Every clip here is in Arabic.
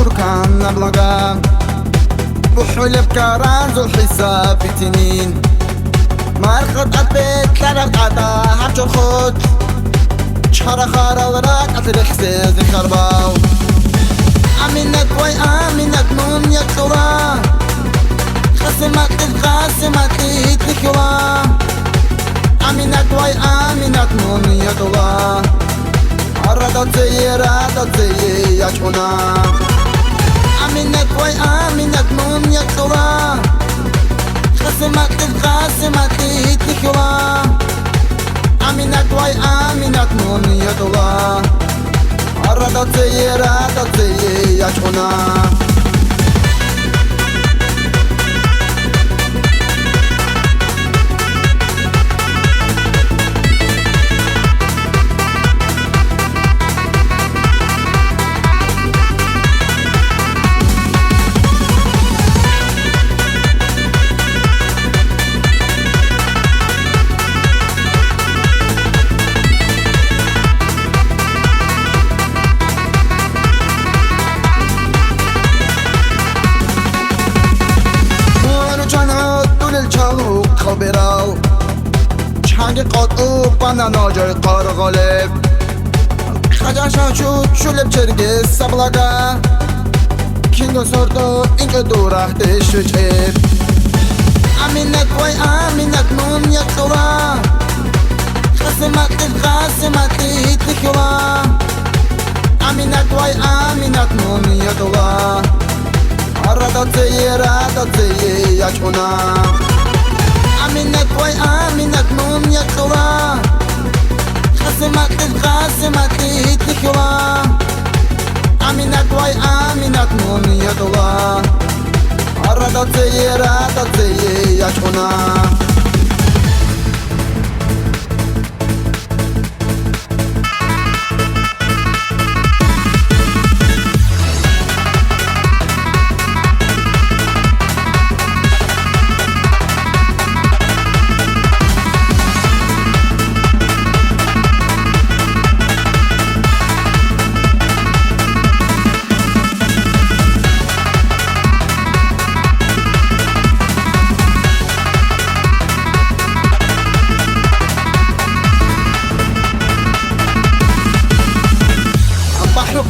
تركان نبلغا بحلب كرانز الحساب تنين مارخد البيت لرق عطا هبش الخد شحر خار الراك أتريح سيز الخرباو أمينك وي أمينك نون يكسورا خسمت الخاسمت يتلكوا أمينك وي أمينك نون يكسورا عرضت زي يجونا أمينك وي أمينك نون يكسورا خسمت يتلكوا أمينك وي أمينك نون يكسورا عرضت زي يجونا خبراو چنگ قاطعو بنا ناجای قار غالب خجاشا شلب چرگه سبلگا کینگو سردو اینکه دورخته شچب امینک وی امینک نون یک خورا خسمت تکوا امینک وی امینک نون یک خورا عرضت زی یجونا أمينك وي أمينك نون يكسورا خسمت يتلكوا أمينك وي أمينك نون يكسورا عرضت زي يجونا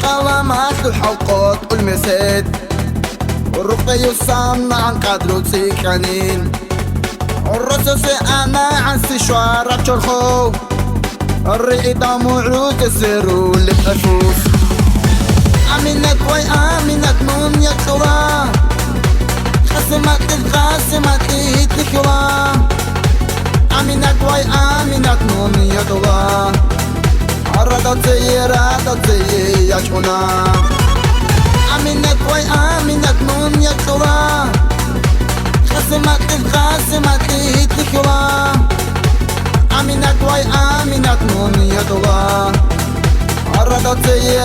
قوامات الحلقات والمساد والرقي يصنع عن قدر وتسيكانين الرصاص أنا عن سشوار ربش الخوف الرئيدة موعود السرو اللي بأشوف أمينك وي أمينك نون يكسورا خسمت يتلكوا أمينك وي أمينك نون يكسورا عرضت زي يجونا أمينك وي أمينك نون يكسورا خسمت يتلكوا أمينك وي أمينك نون يكسورا عرضت زي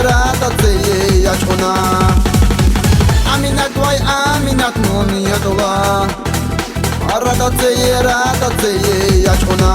يجونا أمينك وي أمينك نون يكسورا عرضت زي يجونا